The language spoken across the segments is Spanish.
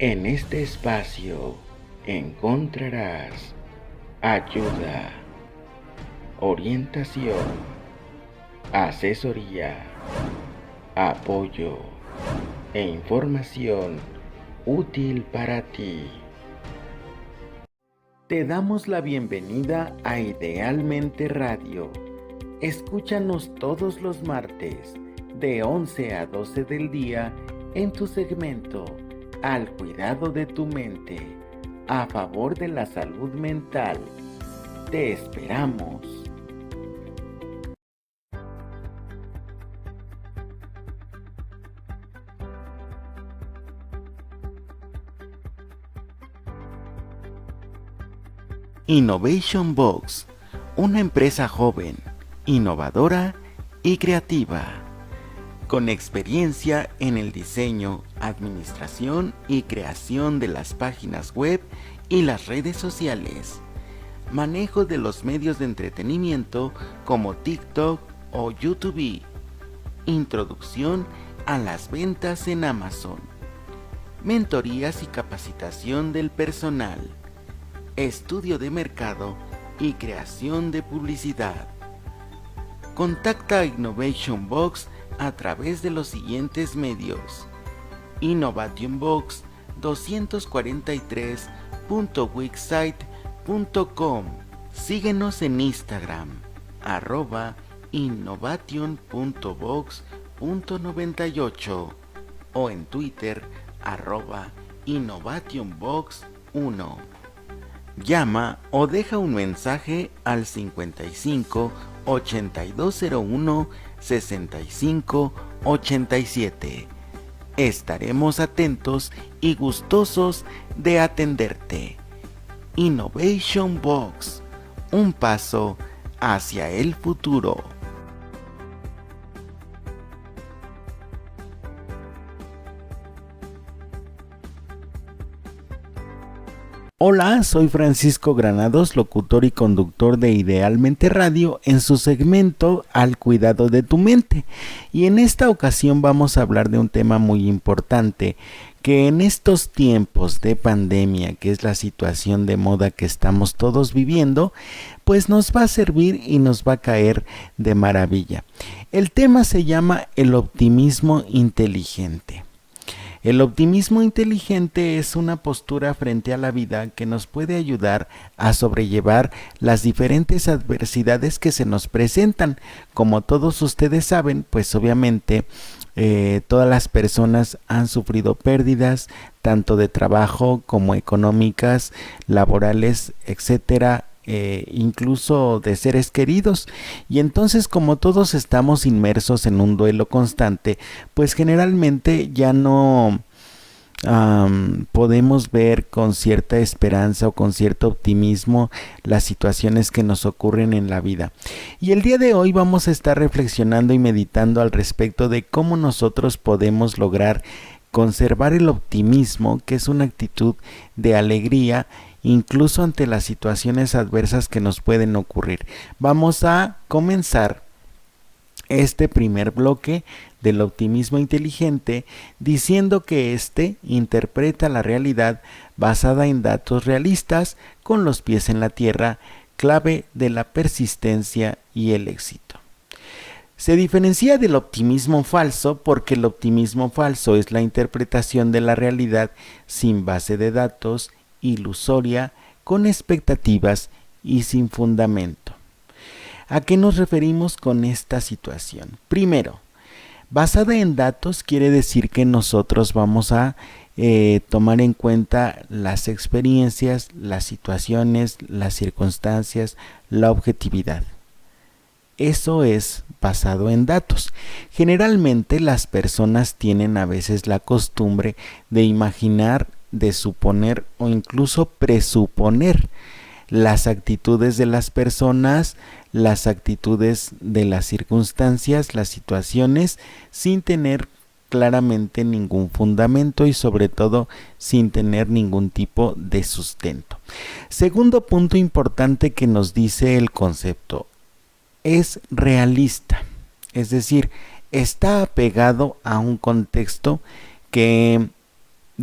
En este espacio encontrarás ayuda, orientación, asesoría, apoyo e información útil para ti. Te damos la bienvenida a Idealmente Radio. Escúchanos todos los martes de 11 a 12 del día en tu segmento Al cuidado de tu mente, a favor de la salud mental. Te esperamos. Innovation Box, una empresa joven, innovadora y creativa, con experiencia en el diseño, administración y creación de las páginas web y las redes sociales, manejo de los medios de entretenimiento como TikTok o YouTube, introducción a las ventas en Amazon, mentorías y capacitación del personal, estudio de mercado y creación de publicidad. Contacta a Innovation Box a través de los siguientes medios: innovation243.wixsite.com. Síguenos en Instagram @innovation.box.98 o en Twitter @innovationbox1. Llama o deja un mensaje al 55 8201 65 87. Estaremos atentos y gustosos de atenderte. Innovation Box, un paso hacia el futuro. Hola, soy Francisco Granados, locutor y conductor de Idealmente Radio en su segmento Al cuidado de tu mente. Y en esta ocasión vamos a hablar de un tema muy importante que en estos tiempos de pandemia, que es la situación de moda que estamos todos viviendo, pues nos va a servir y nos va a caer de maravilla. El tema se llama el optimismo inteligente. El optimismo inteligente es una postura frente a la vida que nos puede ayudar a sobrellevar las diferentes adversidades que se nos presentan. Como todos ustedes saben, pues obviamente todas las personas han sufrido pérdidas, tanto de trabajo como económicas, laborales, etcétera. Incluso de seres queridos, y entonces como todos estamos inmersos en un duelo constante, pues generalmente ya no podemos ver con cierta esperanza o con cierto optimismo las situaciones que nos ocurren en la vida. Y el día de hoy vamos a estar reflexionando y meditando al respecto de cómo nosotros podemos lograr conservar el optimismo, que es una actitud de alegría incluso ante las situaciones adversas que nos pueden ocurrir. Vamos a comenzar este primer bloque del optimismo inteligente diciendo que éste interpreta la realidad basada en datos realistas con los pies en la tierra, clave de la persistencia y el éxito. Se diferencia del optimismo falso porque el optimismo falso es la interpretación de la realidad sin base de datos, ilusoria, con expectativas y sin fundamento. ¿A qué nos referimos con esta situación? Primero, basada en datos quiere decir que nosotros vamos a tomar en cuenta las experiencias, las situaciones, las circunstancias, la objetividad. Eso es basado en datos. Generalmente las personas tienen a veces la costumbre de imaginar, de suponer o incluso presuponer las actitudes de las personas, las actitudes de las circunstancias, las situaciones, sin tener claramente ningún fundamento y sobre todo sin tener ningún tipo de sustento. Segundo punto importante que nos dice el concepto, es realista, es decir, está apegado a un contexto que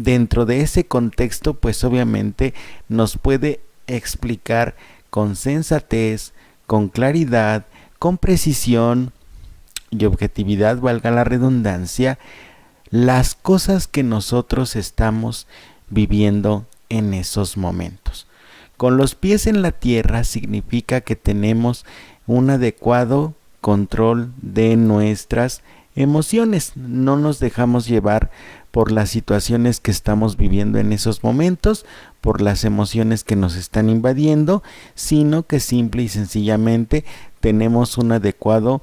dentro de ese contexto, pues obviamente nos puede explicar con sensatez, con claridad, con precisión y objetividad, valga la redundancia, las cosas que nosotros estamos viviendo en esos momentos. Con los pies en la tierra significa que tenemos un adecuado control de nuestras emociones. No nos dejamos llevar por las situaciones que estamos viviendo en esos momentos, por las emociones que nos están invadiendo, sino que simple y sencillamente tenemos un adecuado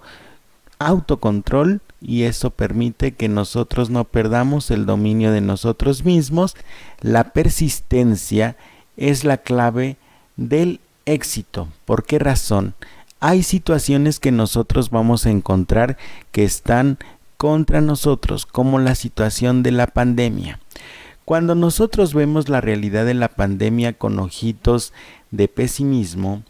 autocontrol, y eso permite que nosotros no perdamos el dominio de nosotros mismos. La persistencia es la clave del éxito. ¿Por qué razón? Hay situaciones que nosotros vamos a encontrar que están contra nosotros, como la situación de la pandemia. Cuando nosotros vemos la realidad de la pandemia con ojitos de pesimismo,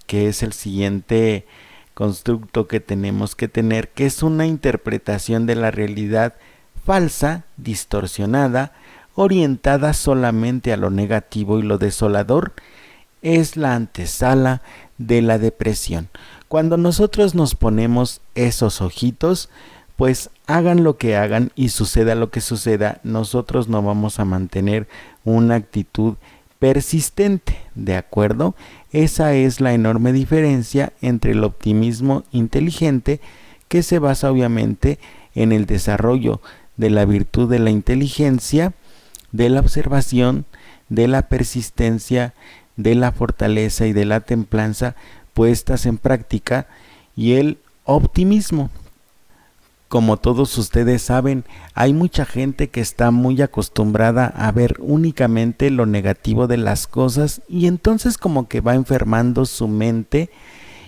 que es el siguiente constructo que tenemos que tener, que es una interpretación de la realidad falsa, distorsionada, orientada solamente a lo negativo y lo desolador, es la antesala de la depresión. Cuando nosotros nos ponemos esos ojitos, pues hagan lo que hagan y suceda lo que suceda, nosotros no vamos a mantener una actitud persistente, ¿de acuerdo? Esa es la enorme diferencia entre el optimismo inteligente, que se basa obviamente en el desarrollo de la virtud de la inteligencia, de la observación, de la persistencia, de la fortaleza y de la templanza puestas en práctica, y el optimismo. Como todos ustedes saben, hay mucha gente que está muy acostumbrada a ver únicamente lo negativo de las cosas, y entonces como que va enfermando su mente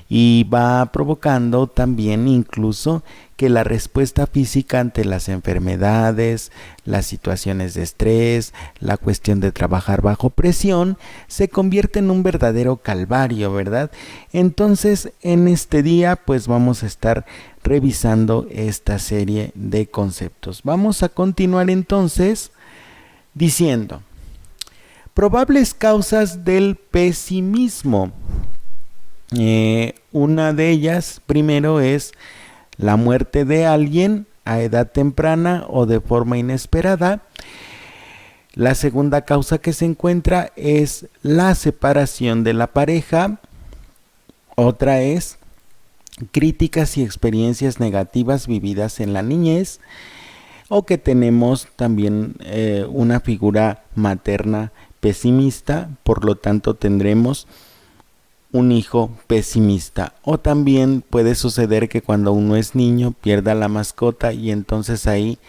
y va provocando también incluso que la respuesta física ante las enfermedades, las situaciones de estrés, la cuestión de trabajar bajo presión, se convierte en un verdadero calvario, ¿verdad? Entonces, en este día pues vamos a estar revisando esta serie de conceptos. Vamos a continuar entonces diciendo: probables causas del pesimismo. Una de ellas, primero, es la muerte de alguien a edad temprana o de forma inesperada. La segunda causa que se encuentra es la separación de la pareja. Otra es críticas y experiencias negativas vividas en la niñez, o que tenemos también una figura materna pesimista, por lo tanto tendremos un hijo pesimista. O también puede suceder que cuando uno es niño pierda la mascota, y entonces ahí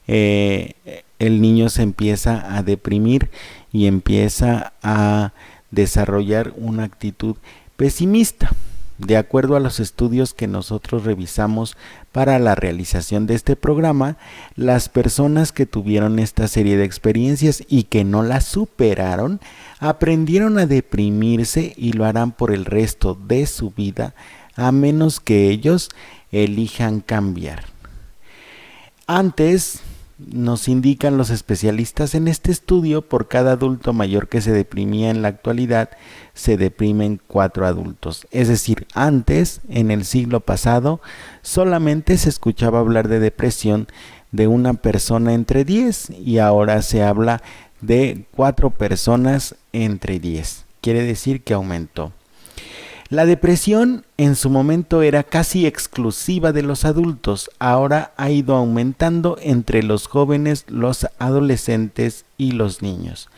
el niño se empieza a deprimir y empieza a desarrollar una actitud pesimista. De acuerdo a los estudios que nosotros revisamos para la realización de este programa, las personas que tuvieron esta serie de experiencias y que no las superaron, aprendieron a deprimirse y lo harán por el resto de su vida, a menos que ellos elijan cambiar. Antes, nos indican los especialistas en este estudio, por cada adulto mayor que se deprimía en la actualidad, se deprimen 4 adultos. Es decir, antes, en el siglo pasado, solamente se escuchaba hablar de depresión de una persona entre 10, y ahora se habla de 4 personas entre 10. Quiere decir que aumentó. La depresión en su momento era casi exclusiva de los adultos, ahora ha ido aumentando entre los jóvenes, los adolescentes y los niños.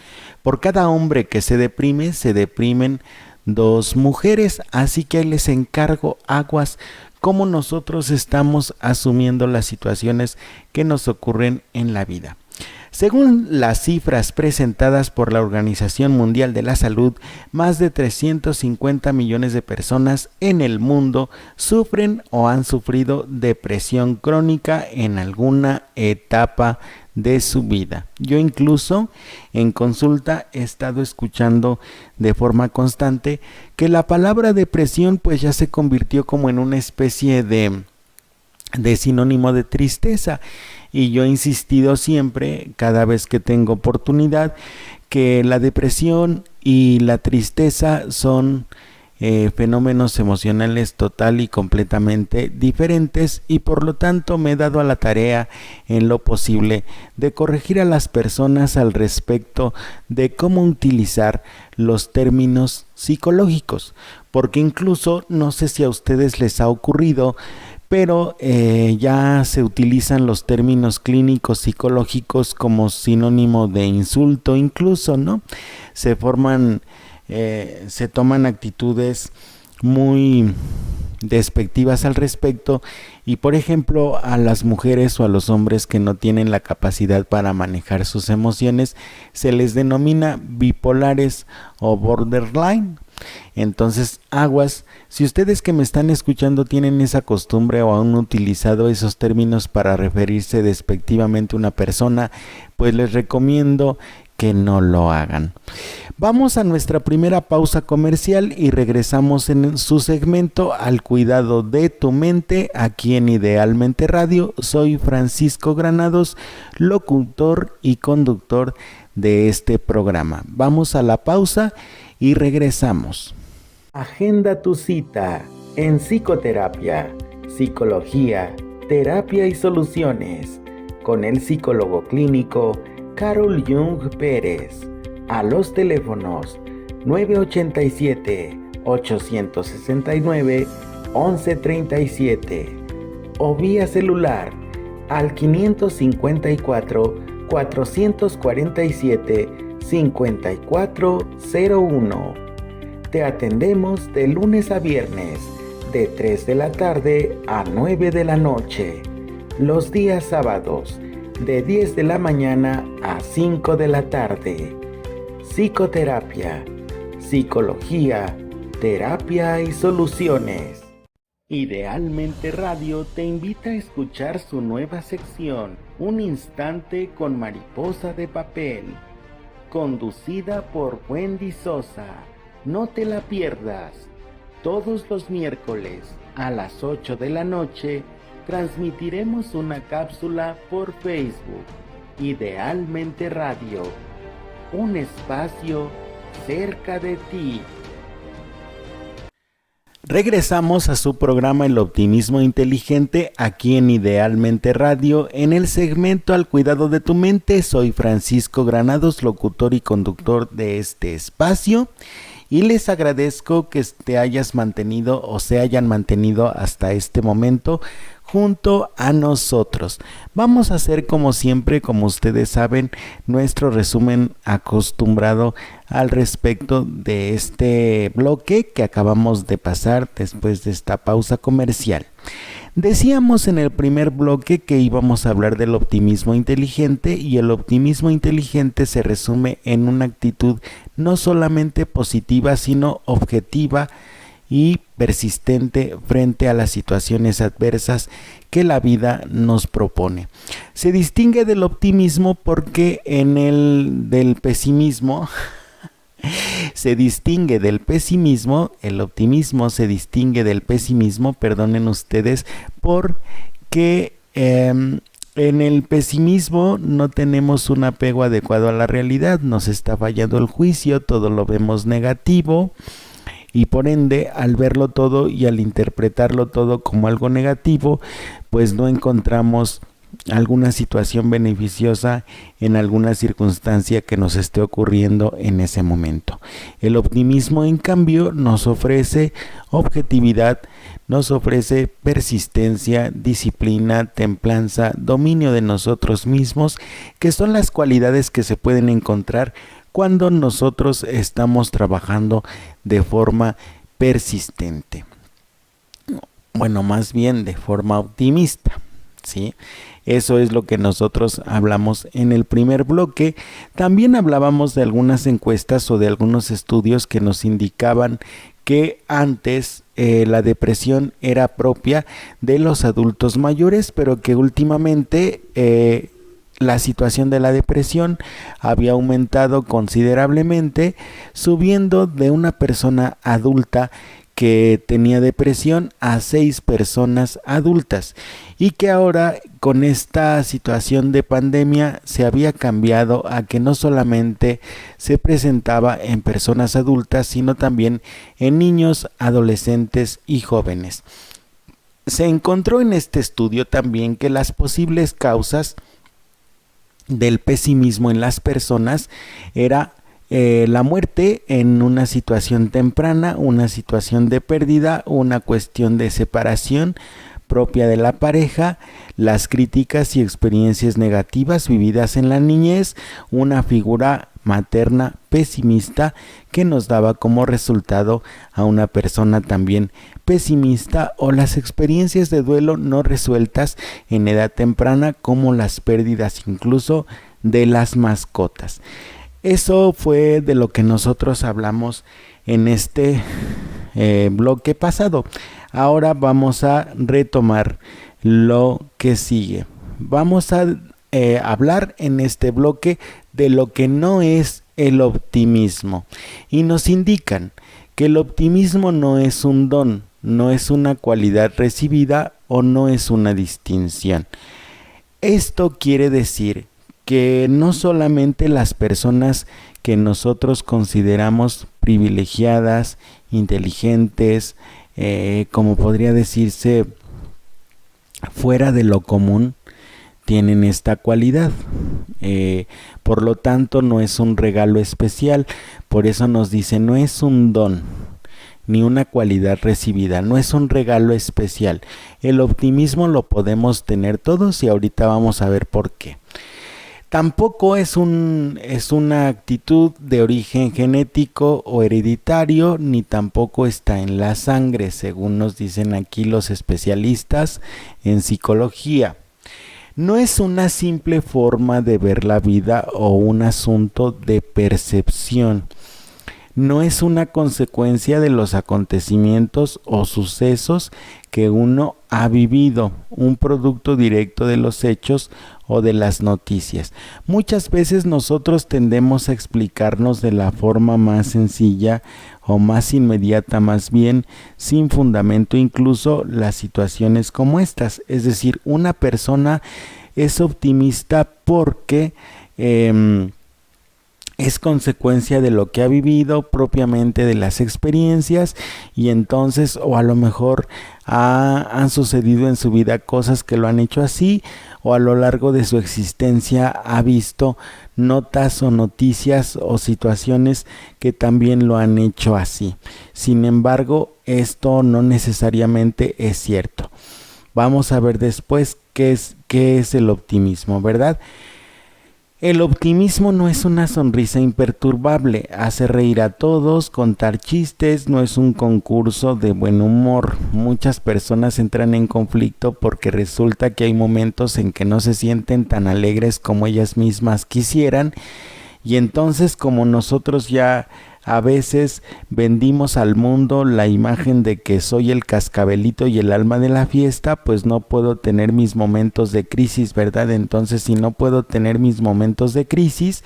Por cada hombre que se deprimen 2 mujeres, así que ahí les encargo aguas cómo nosotros estamos asumiendo las situaciones que nos ocurren en la vida. Según las cifras presentadas por la Organización Mundial de la Salud, más de 350 millones de personas en el mundo sufren o han sufrido depresión crónica en alguna etapa de su vida. Yo incluso en consulta he estado escuchando de forma constante que la palabra depresión pues ya se convirtió como en una especie de sinónimo de tristeza. y yo he insistido siempre, cada vez que tengo oportunidad, que la depresión y la tristeza son fenómenos emocionales total y completamente diferentes, y por lo tanto me he dado a la tarea en lo posible de corregir a las personas al respecto de cómo utilizar los términos psicológicos, porque incluso no sé si a ustedes les ha ocurrido, pero ya se utilizan los términos clínicos psicológicos como sinónimo de insulto, incluso, ¿no? Se toman actitudes muy despectivas al respecto, y por ejemplo a las mujeres o a los hombres que no tienen la capacidad para manejar sus emociones se les denomina bipolares o borderline. Entonces, aguas, si ustedes que me están escuchando tienen esa costumbre o han utilizado esos términos para referirse despectivamente a una persona, pues les recomiendo que no lo hagan. Vamos a nuestra primera pausa comercial y regresamos en su segmento Al cuidado de tu mente, aquí en Idealmente Radio. Soy Francisco Granados, locutor y conductor de este programa. Vamos a la pausa y regresamos. Agenda tu cita en psicoterapia, psicología, terapia y soluciones con el psicólogo clínico Carol Jung Pérez, a los teléfonos 987-869-1137 o vía celular al 554-447-5401. Te atendemos de lunes a viernes, de 3 de la tarde a 9 de la noche. Los días sábados, de 10 de la mañana a 5 de la tarde. Psicoterapia, psicología, terapia y soluciones. Idealmente Radio te invita a escuchar su nueva sección, Un Instante con Mariposa de Papel, conducida por Wendy Sosa. No te la pierdas. Todos los miércoles a las 8 de la noche transmitiremos una cápsula por Facebook. Idealmente Radio, un espacio cerca de ti. Regresamos a su programa El Optimismo Inteligente, aquí en Idealmente Radio, en el segmento Al cuidado de tu mente. Soy Francisco Granados, locutor y conductor de este espacio, y les agradezco que te hayas mantenido o se hayan mantenido hasta este momento junto a nosotros. Vamos a hacer, como siempre, como ustedes saben, nuestro resumen acostumbrado al respecto de este bloque que acabamos de pasar después de esta pausa comercial. Decíamos en el primer bloque que íbamos a hablar del optimismo inteligente, y el optimismo inteligente se resume en una actitud no solamente positiva, sino objetiva y persistente frente a las situaciones adversas que la vida nos propone. Se distingue del optimismo porque del pesimismo se distingue del pesimismo, el optimismo se distingue del pesimismo, perdonen ustedes, porque en el pesimismo no tenemos un apego adecuado a la realidad, nos está fallando el juicio, todo lo vemos negativo, y por ende, al verlo todo y al interpretarlo todo como algo negativo, pues no encontramos alguna situación beneficiosa en alguna circunstancia que nos esté ocurriendo en ese momento. El optimismo, en cambio, nos ofrece objetividad, nos ofrece persistencia, disciplina, templanza, dominio de nosotros mismos, que son las cualidades que se pueden encontrar cuando nosotros estamos trabajando de forma persistente. Bueno, más bien de forma optimista, ¿sí? Eso es lo que nosotros hablamos en el primer bloque. También hablábamos de algunas encuestas o de algunos estudios que nos indicaban que antes la depresión era propia de los adultos mayores, pero que últimamente la situación de la depresión había aumentado considerablemente, subiendo de una persona adulta que tenía depresión a 6 personas adultas y que ahora con esta situación de pandemia se había cambiado a que no solamente se presentaba en personas adultas, sino también en niños, adolescentes y jóvenes. Se encontró en este estudio también que las posibles causas del pesimismo en las personas era la muerte en una situación temprana, una situación de pérdida, una cuestión de separación propia de la pareja, las críticas y experiencias negativas vividas en la niñez, una figura materna pesimista que nos daba como resultado a una persona también pesimista, o las experiencias de duelo no resueltas en edad temprana, como las pérdidas incluso de las mascotas. Eso fue de lo que nosotros hablamos en este bloque pasado. Ahora vamos a retomar lo que sigue. Vamos a hablar en este bloque de lo que no es el optimismo. Y nos indican que el optimismo no es un don, no es una cualidad recibida o no es una distinción. Esto quiere decir que no solamente las personas que nosotros consideramos privilegiadas, inteligentes, como podría decirse, fuera de lo común, tienen esta cualidad. Por lo tanto, no es un regalo especial. Por eso nos dice, no es un don ni una cualidad recibida, no es un regalo especial. El optimismo lo podemos tener todos y ahorita vamos a ver por qué. Tampoco es una actitud de origen genético o hereditario, ni tampoco está en la sangre, según nos dicen aquí los especialistas en psicología. No es una simple forma de ver la vida o un asunto de percepción. No es una consecuencia de los acontecimientos o sucesos que uno ha vivido, un producto directo de los hechos o de las noticias. Muchas veces nosotros tendemos a explicarnos de la forma más sencilla o más inmediata, más bien sin fundamento, incluso las situaciones como estas. Es decir, una persona es optimista porque es consecuencia de lo que ha vivido, propiamente de las experiencias, y entonces, o a lo mejor han sucedido en su vida cosas que lo han hecho así, o a lo largo de su existencia ha visto notas o noticias o situaciones que también lo han hecho así. Sin embargo, esto no necesariamente es cierto. Vamos a ver después qué es el optimismo, ¿verdad? El optimismo no es una sonrisa imperturbable, hace reír a todos, contar chistes, no es un concurso de buen humor. Muchas personas entran en conflicto porque resulta que hay momentos en que no se sienten tan alegres como ellas mismas quisieran, y entonces, como nosotros ya a veces vendimos al mundo la imagen de que soy el cascabelito y el alma de la fiesta, pues no puedo tener mis momentos de crisis, ¿verdad? Entonces, si no puedo tener mis momentos de crisis,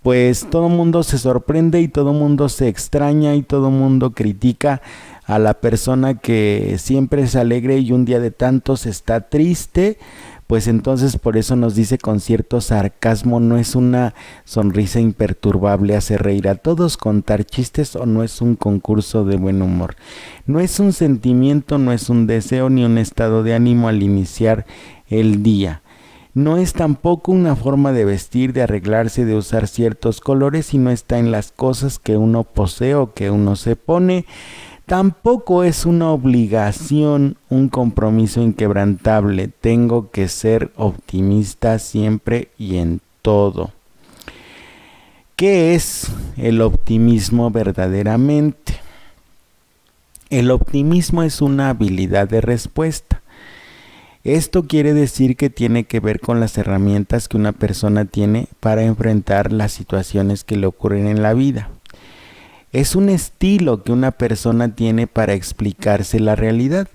pues todo mundo se sorprende y todo mundo se extraña y todo mundo critica a la persona que siempre es alegre y un día de tantos está triste. Pues entonces por eso nos dice con cierto sarcasmo, no es una sonrisa imperturbable, hacer reír a todos, contar chistes, o no es un concurso de buen humor. No es un sentimiento, no es un deseo ni un estado de ánimo al iniciar el día. No es tampoco una forma de vestir, de arreglarse, de usar ciertos colores, y no está en las cosas que uno posee o que uno se pone. Tampoco es una obligación, un compromiso inquebrantable. Tengo que ser optimista siempre y en todo. ¿Qué es el optimismo verdaderamente? El optimismo es una habilidad de respuesta. Esto quiere decir que tiene que ver con las herramientas que una persona tiene para enfrentar las situaciones que le ocurren en la vida. Es un estilo que una persona tiene para explicarse la realidad.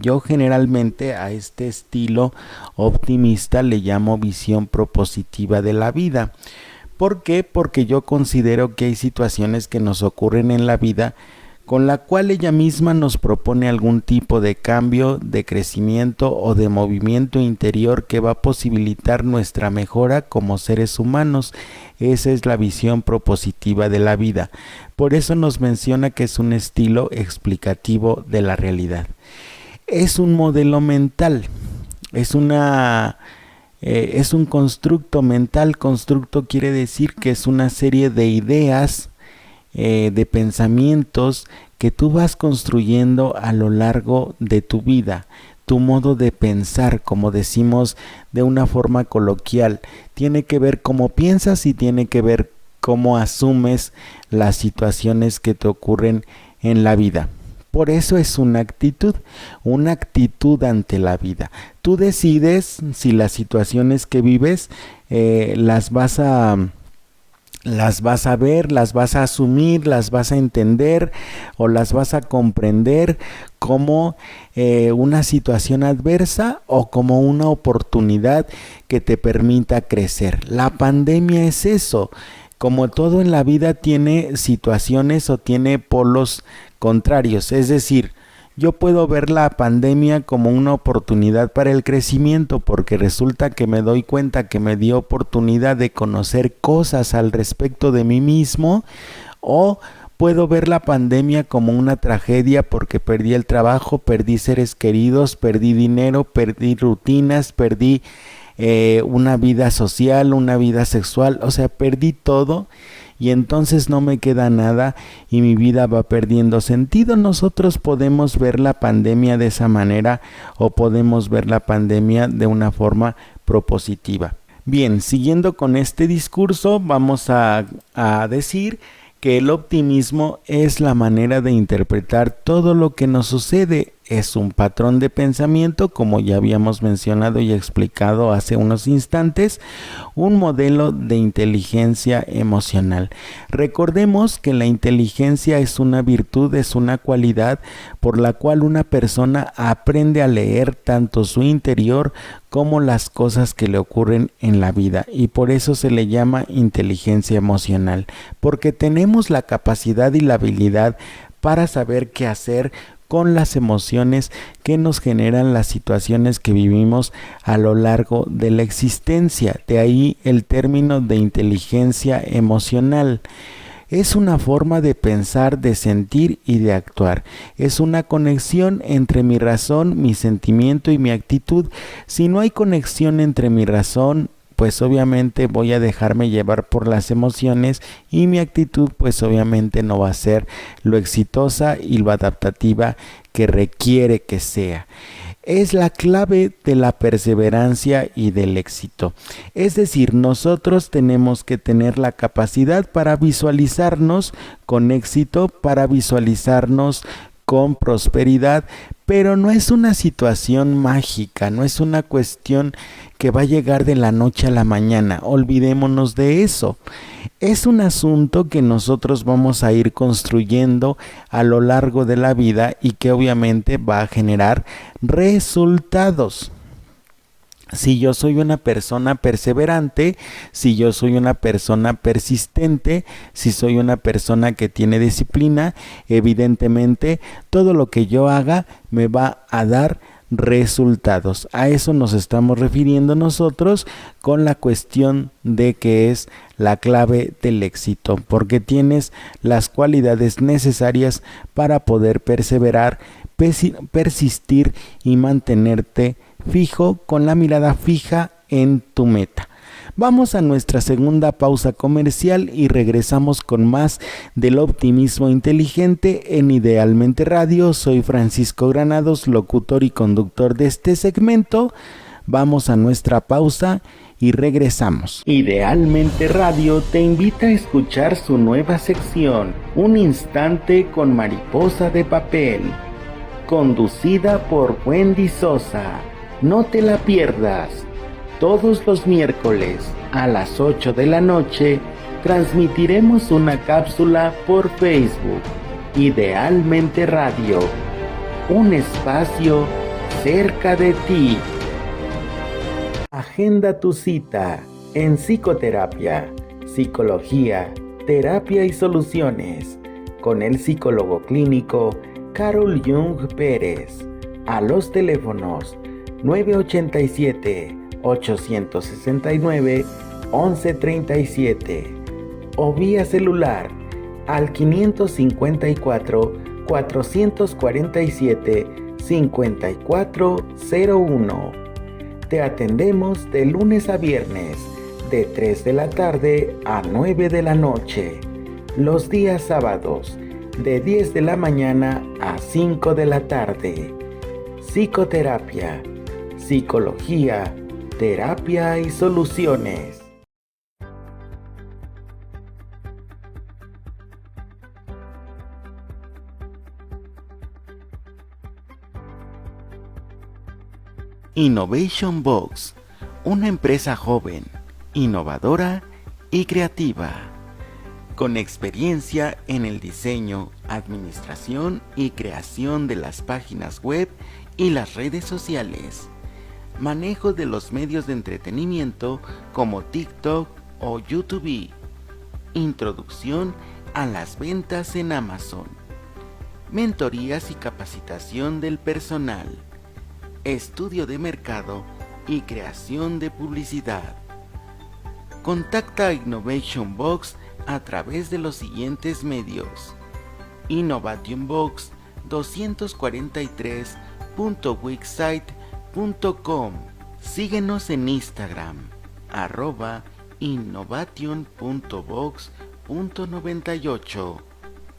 Yo generalmente a este estilo optimista le llamo visión propositiva de la vida. ¿Por qué? Porque yo considero que hay situaciones que nos ocurren en la vida con la cual ella misma nos propone algún tipo de cambio, de crecimiento o de movimiento interior que va a posibilitar nuestra mejora como seres humanos. Esa es la visión propositiva de la vida. Por eso nos menciona que es un estilo explicativo de la realidad. Es un modelo mental, es un constructo mental. Constructo quiere decir que es una serie de ideas, de pensamientos que tú vas construyendo a lo largo de tu vida. Tu modo de pensar, como decimos de una forma coloquial, tiene que ver cómo piensas y tiene que ver cómo asumes las situaciones que te ocurren en la vida. Por eso es una actitud ante la vida. Tú decides si las situaciones que vives las vas a ver, las vas a asumir, las vas a entender o las vas a comprender como una situación adversa o como una oportunidad que te permita crecer. La pandemia es eso. Como todo en la vida tiene situaciones o tiene polos contrarios, es decir, yo puedo ver la pandemia como una oportunidad para el crecimiento porque resulta que me doy cuenta que me dio oportunidad de conocer cosas al respecto de mí mismo, o puedo ver la pandemia como una tragedia porque perdí el trabajo, perdí seres queridos, perdí dinero, perdí rutinas, perdí una vida social, una vida sexual, o sea, perdí todo. Y entonces no me queda nada y mi vida va perdiendo sentido. Nosotros podemos ver la pandemia de esa manera o podemos ver la pandemia de una forma propositiva. Bien, siguiendo con este discurso, vamos a decir que el optimismo es la manera de interpretar todo lo que nos sucede. Es un patrón de pensamiento, como ya habíamos mencionado y explicado hace unos instantes, un modelo de inteligencia emocional. Recordemos que la inteligencia es una virtud, es una cualidad por la cual una persona aprende a leer tanto su interior como las cosas que le ocurren en la vida, y por eso se le llama inteligencia emocional, porque tenemos la capacidad y la habilidad para saber qué hacer con las emociones que nos generan las situaciones que vivimos a lo largo de la existencia. De ahí el término de inteligencia emocional. Es una forma de pensar, de sentir y de actuar. Es una conexión entre mi razón, mi sentimiento y mi actitud. Si no hay conexión entre mi razón, pues obviamente voy a dejarme llevar por las emociones y mi actitud pues obviamente no va a ser lo exitosa y lo adaptativa que requiere que sea. Es la clave de la perseverancia y del éxito. Es decir, nosotros tenemos que tener la capacidad para visualizarnos con éxito, para visualizarnos con prosperidad, pero no es una situación mágica, no es una cuestión que va a llegar de la noche a la mañana. Olvidémonos de eso. Es un asunto que nosotros vamos a ir construyendo a lo largo de la vida y que obviamente va a generar resultados. Si yo soy una persona perseverante, si yo soy una persona persistente, si soy una persona que tiene disciplina, evidentemente todo lo que yo haga me va a dar resultados. A eso nos estamos refiriendo nosotros con la cuestión de que es la clave del éxito, porque tienes las cualidades necesarias para poder perseverar, persistir y mantenerte fijo, con la mirada fija en tu meta. Vamos a nuestra segunda pausa comercial y regresamos con más del optimismo inteligente en Idealmente Radio. Soy Francisco Granados, locutor y conductor de este segmento. Vamos a nuestra pausa y regresamos. Idealmente Radio te invita a escuchar su nueva sección, Un Instante con Mariposa de Papel, conducida por Wendy Sosa. No te la pierdas. Todos los miércoles a las 8 de la noche transmitiremos una cápsula por Facebook. Idealmente Radio, un espacio cerca de ti. Agenda tu cita en psicoterapia, psicología, terapia y soluciones. con el psicólogo clínico Carol Jung Pérez a los teléfonos 987-869-1137 o vía celular al 554-447-5401. Te atendemos de lunes a viernes, de 3 de la tarde a 9 de la noche. Los días sábados, de 10 de la mañana a 5 de la tarde. Psicoterapia, psicología, terapia y soluciones. Innovation Box, una empresa joven, innovadora y creativa, con experiencia en el diseño, administración y creación de las páginas web y las redes sociales, manejo de los medios de entretenimiento como TikTok o YouTube, introducción a las ventas en Amazon, mentorías y capacitación del personal, estudio de mercado y creación de publicidad. Contacta a Innovation Box a través de los siguientes medios: innovation243.wixsite.com. Síguenos en Instagram @innovation.box.98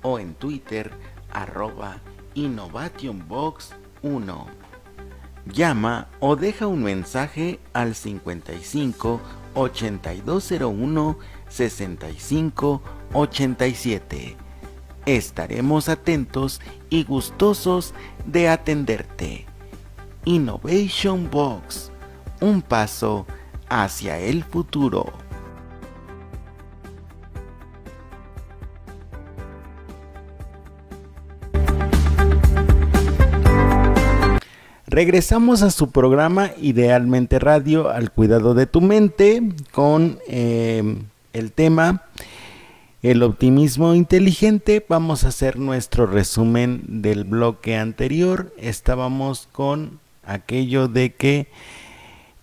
o en Twitter @innovationbox1. Llama o deja un mensaje al 55 8201 65 87. Estaremos atentos y gustosos de atenderte. Innovation Box, un paso hacia el futuro. Regresamos a su programa Idealmente Radio, al cuidado de tu mente, con el tema el optimismo inteligente. Vamos a hacer nuestro resumen del bloque anterior. Estábamos con aquello de qué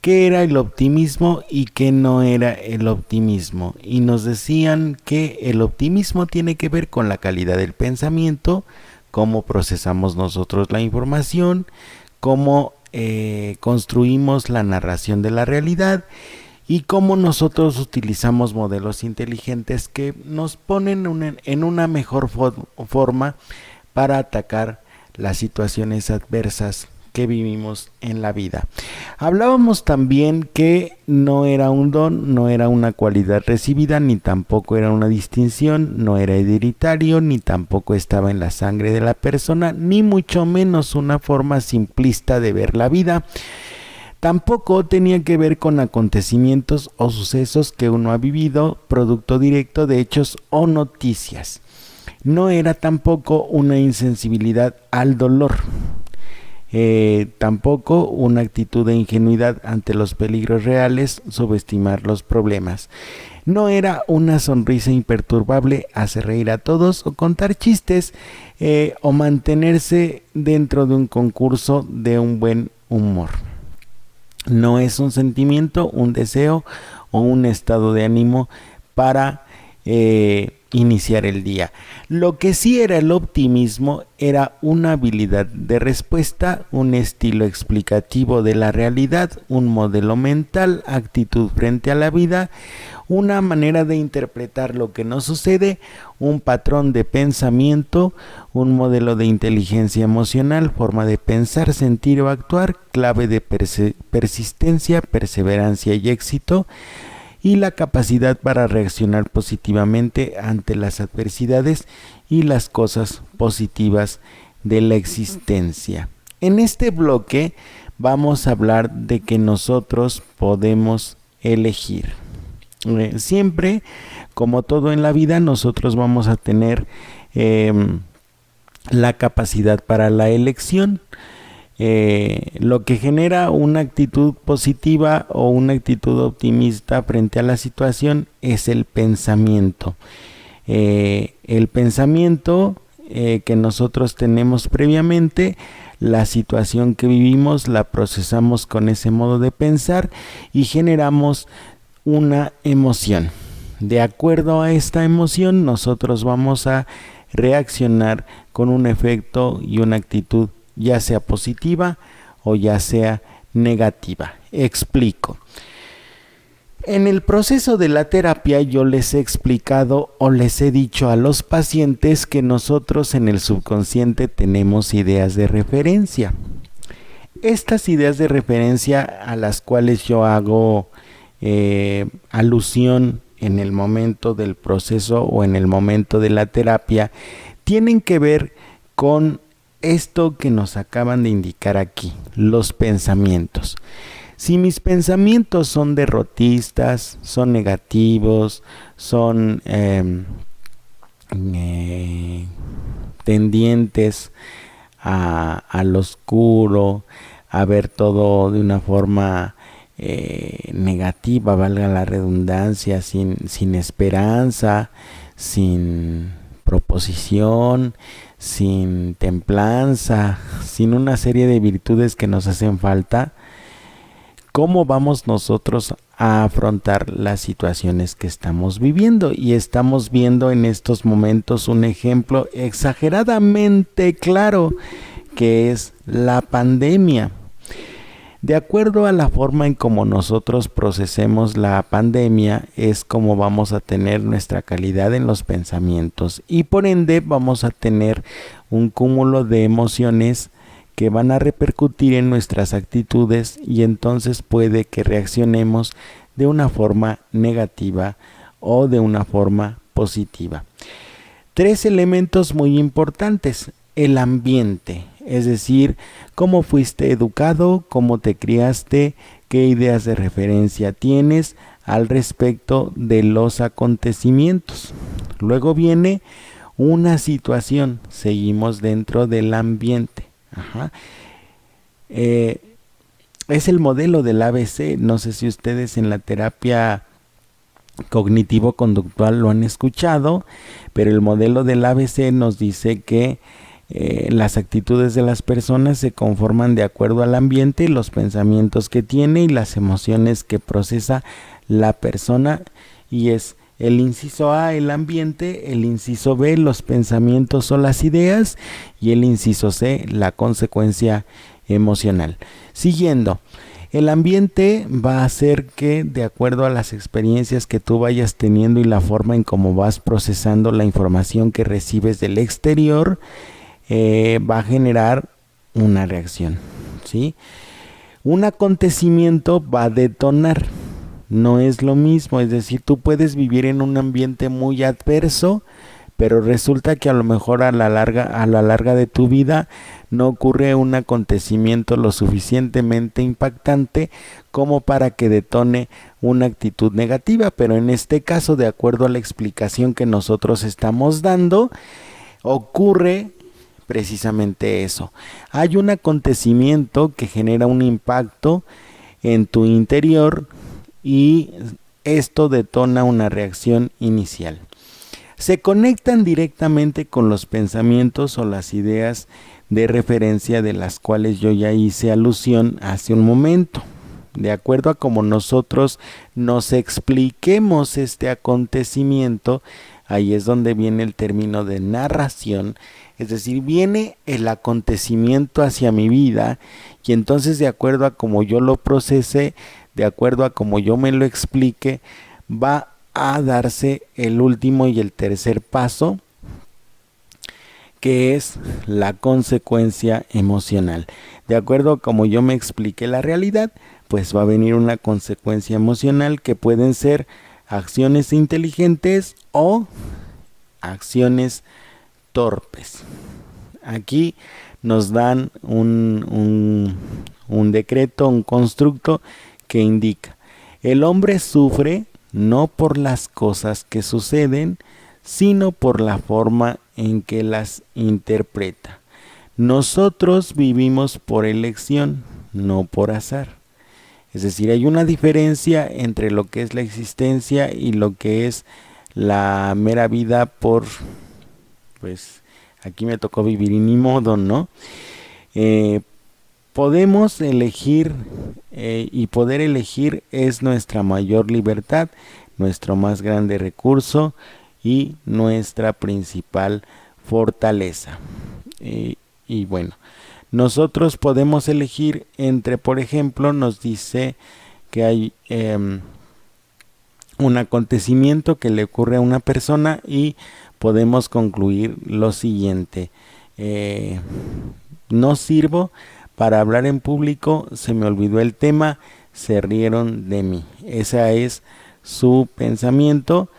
era el optimismo y qué no era el optimismo. Y nos decían que el optimismo tiene que ver con la calidad del pensamiento, cómo procesamos nosotros la información, cómo construimos la narración de la realidad y cómo nosotros utilizamos modelos inteligentes que nos ponen en una mejor forma para atacar las situaciones adversas que vivimos en la vida. Hablábamos también que no era un don, no era una cualidad recibida, ni tampoco era una distinción, no era hereditario, ni tampoco estaba en la sangre de la persona, ni mucho menos una forma simplista de ver la vida. Tampoco tenía que ver con acontecimientos o sucesos que uno ha vivido, producto directo de hechos o noticias. No era tampoco una insensibilidad al dolor. Tampoco una actitud de ingenuidad ante los peligros reales, subestimar los problemas. No era una sonrisa imperturbable, hacer reír a todos o contar chistes, o mantenerse dentro de un concurso de un buen humor. No es un sentimiento, un deseo o un estado de ánimo para iniciar el día. Lo que sí era el optimismo era una habilidad de respuesta, un estilo explicativo de la realidad, un modelo mental, actitud frente a la vida, una manera de interpretar lo que nos sucede, un patrón de pensamiento, un modelo de inteligencia emocional, forma de pensar, sentir o actuar, clave de persistencia, perseverancia y éxito, y la capacidad para reaccionar positivamente ante las adversidades y las cosas positivas de la existencia. En este bloque vamos a hablar de que nosotros podemos elegir. Siempre, como todo en la vida, nosotros vamos a tener la capacidad para la elección. Lo que genera una actitud positiva o una actitud optimista frente a la situación es el pensamiento. el pensamiento que nosotros tenemos previamente, la situación que vivimos, la procesamos con ese modo de pensar y generamos una emoción. De acuerdo a esta emoción, nosotros vamos a reaccionar con un efecto y una actitud ya sea positiva o ya sea negativa. Explico. En el proceso de la terapia yo les he explicado o les he dicho a los pacientes que nosotros en el subconsciente tenemos ideas de referencia. Estas ideas de referencia a las cuales yo hago alusión en el momento del proceso o en el momento de la terapia tienen que ver con esto que nos acaban de indicar aquí, los pensamientos. Si mis pensamientos son derrotistas, son negativos, son tendientes al oscuro, a ver todo de una forma negativa, valga la redundancia, sin esperanza, sin proposición, sin templanza, sin una serie de virtudes que nos hacen falta, ¿cómo vamos nosotros a afrontar las situaciones que estamos viviendo? Y estamos viendo en estos momentos un ejemplo exageradamente claro, que es la pandemia. De acuerdo a la forma en cómo nosotros procesemos la pandemia, es como vamos a tener nuestra calidad en los pensamientos y por ende vamos a tener un cúmulo de emociones que van a repercutir en nuestras actitudes y entonces puede que reaccionemos de una forma negativa o de una forma positiva. 3 elementos muy importantes: el ambiente, es decir, cómo fuiste educado, cómo te criaste, qué ideas de referencia tienes al respecto de los acontecimientos. Luego viene una situación, seguimos dentro del ambiente. Es el modelo del ABC, no sé si ustedes en la terapia cognitivo-conductual lo han escuchado, pero el modelo del ABC nos dice que las actitudes de las personas se conforman de acuerdo al ambiente, los pensamientos que tiene y las emociones que procesa la persona, y es el inciso A, el ambiente; el inciso B, los pensamientos o las ideas; y el inciso C, la consecuencia emocional. Siguiendo, el ambiente va a hacer que, de acuerdo a las experiencias que tú vayas teniendo y la forma en cómo vas procesando la información que recibes del exterior, va a generar una reacción, ¿sí? Un acontecimiento va a detonar. No es lo mismo, es decir, tú puedes vivir en un ambiente muy adverso, pero resulta que a lo mejor a la larga de tu vida no ocurre un acontecimiento lo suficientemente impactante como para que detone una actitud negativa, pero en este caso, de acuerdo a la explicación que nosotros estamos dando, ocurre precisamente eso. Hay un acontecimiento que genera un impacto en tu interior y esto detona una reacción inicial. Se conectan directamente con los pensamientos o las ideas de referencia de las cuales yo ya hice alusión hace un momento. De acuerdo a cómo nosotros nos expliquemos este acontecimiento, ahí es donde viene el término de narración, es decir, viene el acontecimiento hacia mi vida y entonces, de acuerdo a cómo yo lo procese, de acuerdo a cómo yo me lo explique, va a darse el último y el tercer paso, que es la consecuencia emocional. De acuerdo a cómo yo me explique la realidad, pues va a venir una consecuencia emocional que pueden ser acciones inteligentes o acciones torpes. Aquí nos dan un decreto, un constructo que indica: el hombre sufre no por las cosas que suceden, sino por la forma en que las interpreta. Nosotros vivimos por elección, no por azar. Es decir, hay una diferencia entre lo que es la existencia y lo que es la mera vida por pues aquí me tocó vivir y ni modo, ¿no? Podemos elegir y poder elegir es nuestra mayor libertad, nuestro más grande recurso y nuestra principal fortaleza. Y bueno, nosotros podemos elegir entre, por ejemplo, nos dice que hay un acontecimiento que le ocurre a una persona y podemos concluir lo siguiente: no sirvo para hablar en público, se me olvidó el tema, se rieron de mí. Ese es su pensamiento,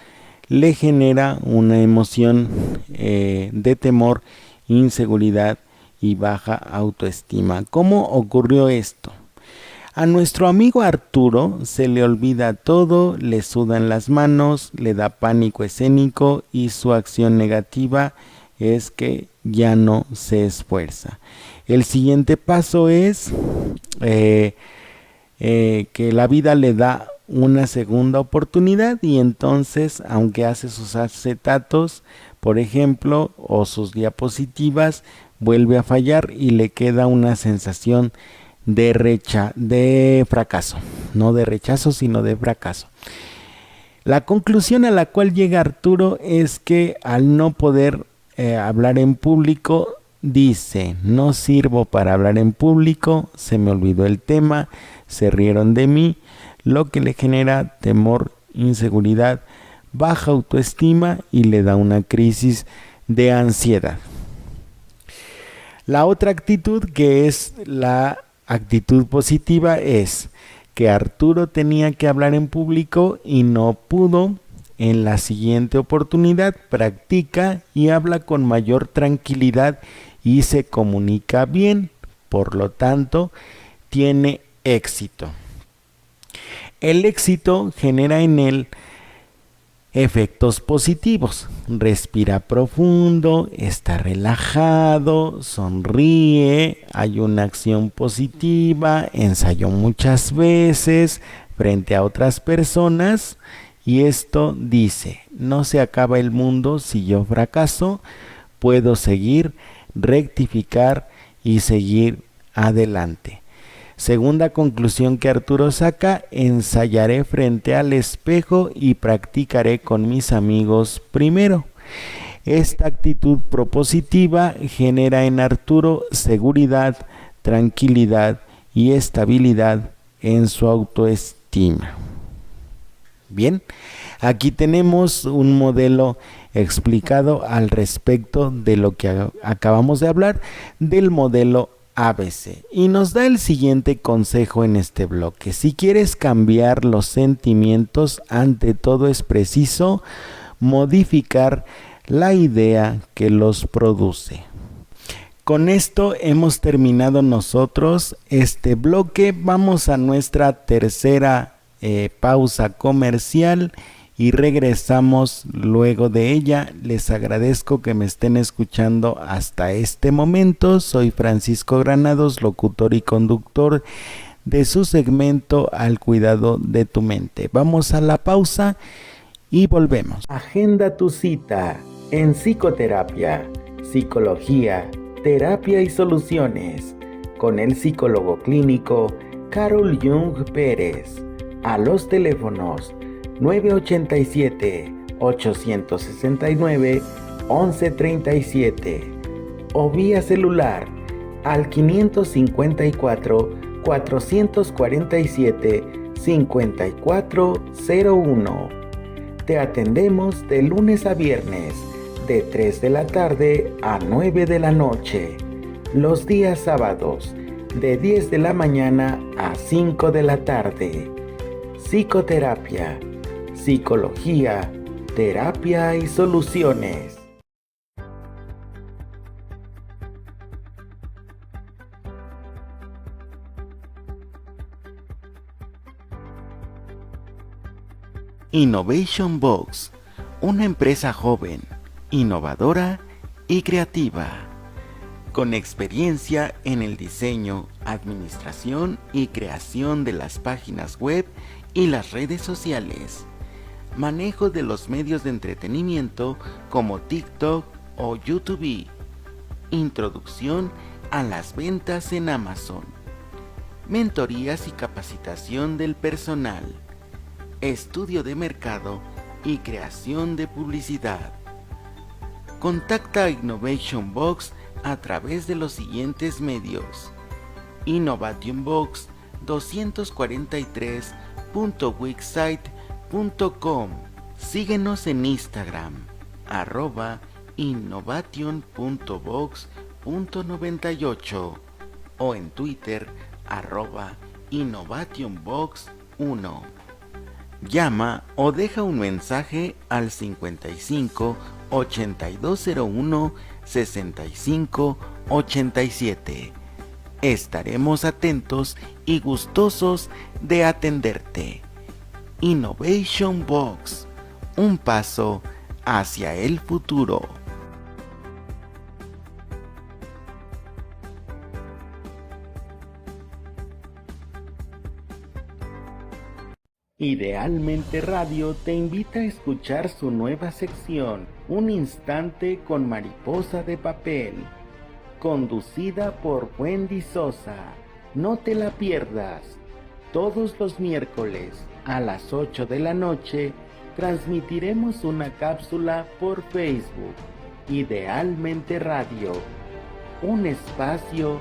le genera una emoción de temor, inseguridad y baja autoestima. ¿Cómo ocurrió esto? A nuestro amigo Arturo se le olvida todo, le sudan las manos, le da pánico escénico y su acción negativa es que ya no se esfuerza. El siguiente paso es que la vida le da una segunda oportunidad y entonces, aunque hace sus acetatos, por ejemplo, o sus diapositivas, vuelve a fallar y le queda una sensación de fracaso, no de rechazo, sino de fracaso. La conclusión a la cual llega Arturo es que al no poder hablar en público, dice: no sirvo para hablar en público, se me olvidó el tema, se rieron de mí, lo que le genera temor, inseguridad, baja autoestima y le da una crisis de ansiedad. La otra actitud, que es la actitud positiva, es que Arturo tenía que hablar en público y no pudo. En la siguiente oportunidad practica y habla con mayor tranquilidad y se comunica bien, por lo tanto tiene éxito. El éxito genera en él efectos positivos: respira profundo, está relajado, sonríe, hay una acción positiva, ensayó muchas veces frente a otras personas y esto dice: no se acaba el mundo si yo fracaso, puedo seguir, rectificar y seguir adelante. Segunda conclusión que Arturo saca: ensayaré frente al espejo y practicaré con mis amigos primero. Esta actitud propositiva genera en Arturo seguridad, tranquilidad y estabilidad en su autoestima. Bien, aquí tenemos un modelo explicado al respecto de lo que acabamos de hablar, del modelo ABC, y nos da el siguiente consejo en este bloque: si quieres cambiar los sentimientos, ante todo es preciso modificar la idea que los produce. Con esto hemos terminado nosotros este bloque. Vamos a nuestra tercera pausa comercial y regresamos luego de ella. Les agradezco que me estén escuchando hasta este momento. Soy Francisco Granados, locutor y conductor de su segmento Al Cuidado de tu Mente. Vamos a la pausa y volvemos. Agenda tu cita en psicoterapia, psicología, terapia y soluciones con el psicólogo clínico Carol Jung Pérez a los teléfonos 987-869-1137 o vía celular al 554-447-5401. Te atendemos de lunes a viernes de 3 de la tarde a 9 de la noche. Los días sábados de 10 de la mañana a 5 de la tarde. Psicoterapia, psicología, terapia y soluciones. Innovation Box, una empresa joven, innovadora y creativa, con experiencia en el diseño, administración y creación de las páginas web y las redes sociales, manejo de los medios de entretenimiento como TikTok o YouTube. Introducción a las ventas en Amazon. Mentorías y capacitación del personal. Estudio de mercado y creación de publicidad. Contacta a Innovation Box a través de los siguientes medios: innovation243.wixsite.com. Síguenos en Instagram @innovation.box.98 o en Twitter @innovationbox1. Llama o deja un mensaje al 55 8201 65 87. Estaremos atentos y gustosos de atenderte. Innovation Box, un paso hacia el futuro. Idealmente Radio te invita a escuchar su nueva sección, Un Instante con Mariposa de Papel, conducida por Wendy Sosa. No te la pierdas. Todos los miércoles a las 8 de la noche transmitiremos una cápsula por Facebook. Idealmente Radio, un espacio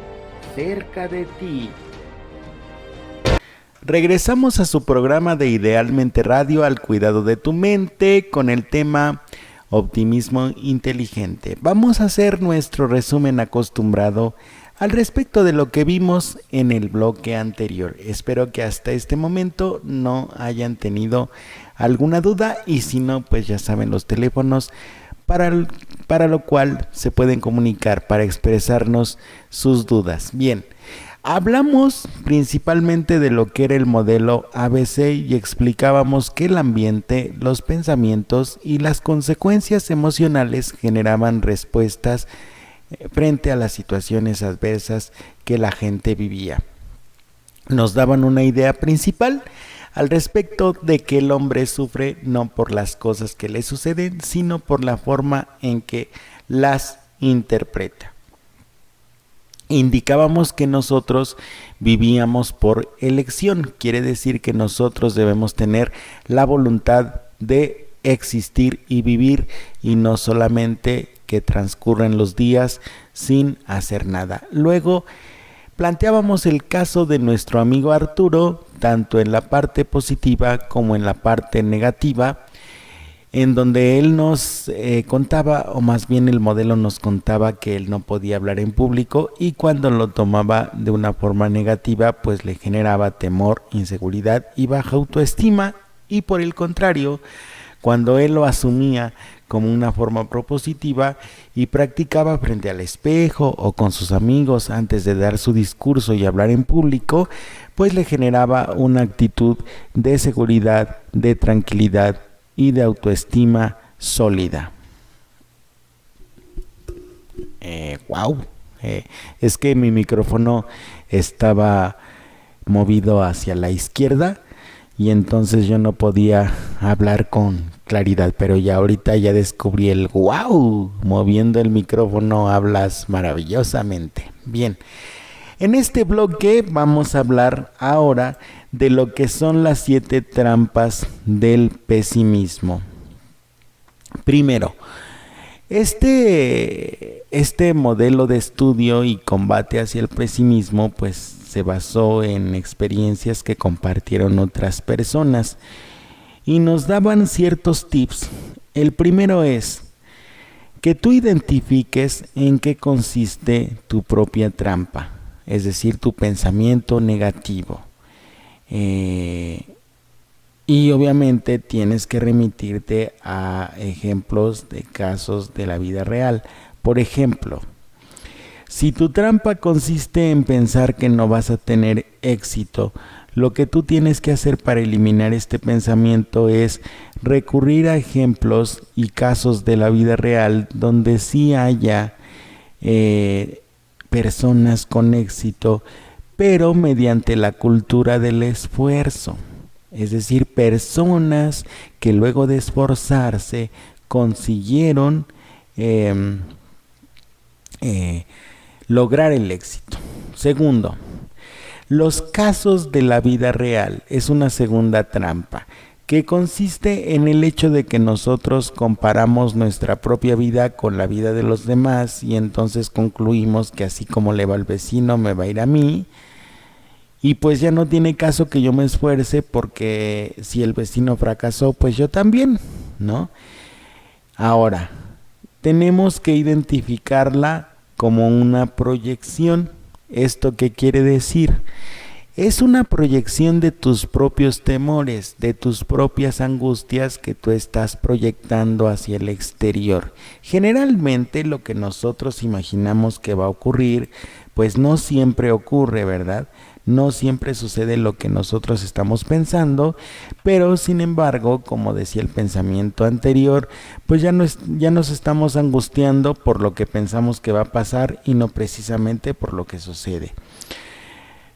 cerca de ti. Regresamos a su programa de Idealmente Radio, al cuidado de tu mente, con el tema optimismo inteligente. Vamos a hacer nuestro resumen acostumbrado al respecto de lo que vimos en el bloque anterior. Espero que hasta este momento no hayan tenido alguna duda, y si no, pues ya saben los teléfonos para lo cual se pueden comunicar para expresarnos sus dudas. Bien. Hablamos principalmente de lo que era el modelo ABC y explicábamos que el ambiente, los pensamientos y las consecuencias emocionales generaban respuestas frente a las situaciones adversas que la gente vivía. Nos daban una idea principal al respecto de que el hombre sufre no por las cosas que le suceden, sino por la forma en que las interpreta. Indicábamos que nosotros vivíamos por elección, quiere decir que nosotros debemos tener la voluntad de existir y vivir, y no solamente que transcurran los días sin hacer nada. Luego planteábamos el caso de nuestro amigo Arturo, tanto en la parte positiva como en la parte negativa, en donde él nos contaba, o más bien el modelo nos contaba, que él no podía hablar en público, y cuando lo tomaba de una forma negativa pues le generaba temor, inseguridad y baja autoestima, y por el contrario, cuando él lo asumía como una forma propositiva y practicaba frente al espejo o con sus amigos antes de dar su discurso y hablar en público, pues le generaba una actitud de seguridad, de tranquilidad y de autoestima sólida. Es que mi micrófono estaba movido hacia la izquierda y entonces yo no podía hablar con claridad, pero ya ahorita ya descubrí el wow, moviendo el micrófono hablas maravillosamente. Bien, en este bloque vamos a hablar ahora de lo que son las 7 trampas del pesimismo. Primero, este modelo de estudio y combate hacia el pesimismo pues se basó en experiencias que compartieron otras personas y nos daban ciertos tips. El primero es que tú identifiques en qué consiste tu propia trampa, es decir, tu pensamiento negativo. Y obviamente tienes que remitirte a ejemplos de casos de la vida real. Por ejemplo, si tu trampa consiste en pensar que no vas a tener éxito, lo que tú tienes que hacer para eliminar este pensamiento es recurrir a ejemplos y casos de la vida real donde sí haya personas con éxito, pero mediante la cultura del esfuerzo. Es decir, personas que luego de esforzarse consiguieron lograr el éxito. Segundo, los casos de la vida real es una segunda trampa, que consiste en el hecho de que nosotros comparamos nuestra propia vida con la vida de los demás y entonces concluimos que así como le va al vecino, me va a ir a mí, y pues ya no tiene caso que yo me esfuerce porque si el vecino fracasó, pues yo también, ¿no? Ahora, tenemos que identificarla como una proyección. ¿Esto qué quiere decir? Es una proyección de tus propios temores, de tus propias angustias que tú estás proyectando hacia el exterior. Generalmente lo que nosotros imaginamos que va a ocurrir, pues no siempre ocurre, ¿verdad? No siempre sucede lo que nosotros estamos pensando, pero sin embargo, como decía el pensamiento anterior, pues ya nos estamos angustiando por lo que pensamos que va a pasar y no precisamente por lo que sucede.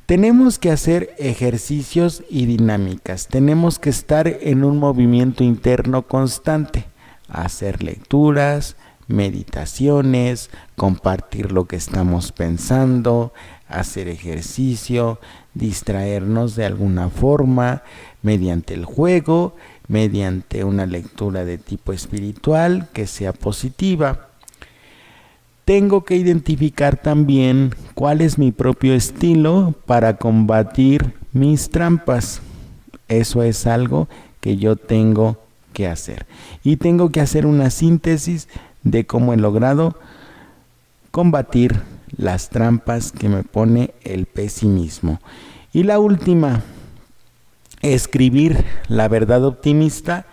Tenemos que hacer ejercicios y dinámicas, tenemos que estar en un movimiento interno constante, hacer lecturas, meditaciones, compartir lo que estamos pensando, hacer ejercicio, distraernos de alguna forma, mediante el juego, mediante una lectura de tipo espiritual que sea positiva. Tengo que identificar también cuál es mi propio estilo para combatir mis trampas. Eso es algo que yo tengo que hacer. Y tengo que hacer una síntesis de cómo he logrado combatir las trampas que me pone el pesimismo. Y la última, escribir la verdad optimista,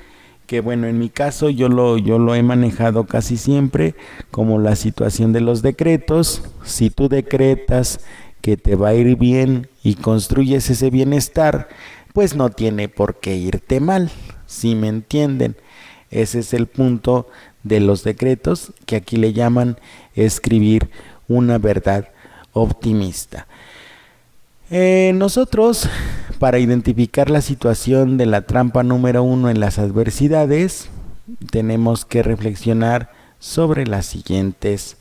que bueno, en mi caso yo lo he manejado casi siempre como la situación de los decretos. Si tú decretas que te va a ir bien y construyes ese bienestar, pues no tiene por qué irte mal, ¿sí me entienden? Ese es el punto de los decretos, que aquí le llaman escribir una verdad optimista. Nosotros, para identificar la situación de la trampa número 1 en las adversidades, tenemos que reflexionar sobre las siguientes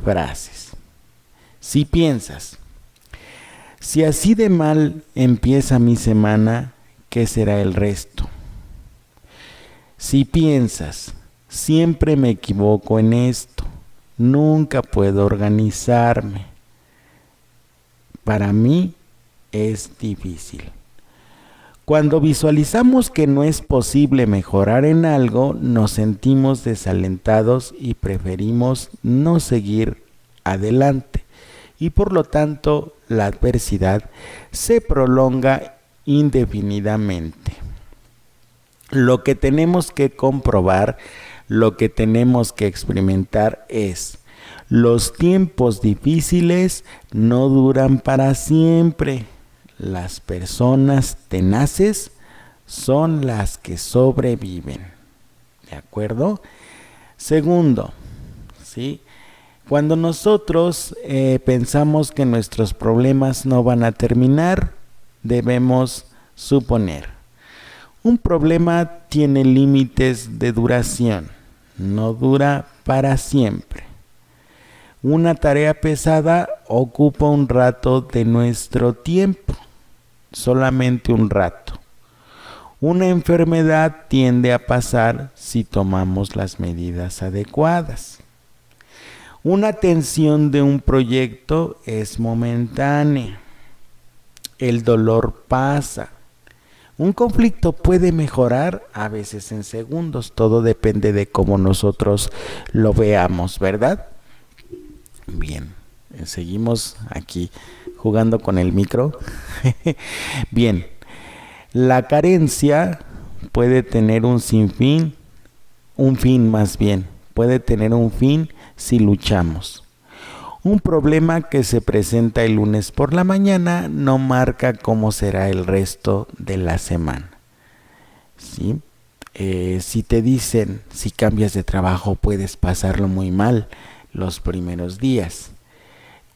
frases. Si piensas, si así de mal empieza mi semana, ¿qué será el resto? Si piensas, siempre me equivoco en esto, nunca puedo organizarme, para mí es difícil. Cuando visualizamos que no es posible mejorar en algo, nos sentimos desalentados y preferimos no seguir adelante. Y por lo tanto, la adversidad se prolonga indefinidamente. Lo que tenemos que comprobar, lo que tenemos que experimentar es: los tiempos difíciles no duran para siempre. Las personas tenaces son las que sobreviven. ¿De acuerdo? Segundo, ¿sí? Cuando nosotros pensamos que nuestros problemas no van a terminar, debemos suponer: un problema tiene límites de duración, no dura para siempre. Una tarea pesada ocupa un rato de nuestro tiempo, solamente un rato. Una enfermedad tiende a pasar si tomamos las medidas adecuadas. Una tensión de un proyecto es momentánea. El dolor pasa. Un conflicto puede mejorar a veces en segundos. Todo depende de cómo nosotros lo veamos, ¿verdad? Bien, seguimos aquí jugando con el micro. Bien, la carencia puede tener un fin puede tener un fin si luchamos. Un problema que se presenta el lunes por la mañana no marca cómo será el resto de la semana. ¿Sí? Si te dicen, si cambias de trabajo puedes pasarlo muy mal los primeros días.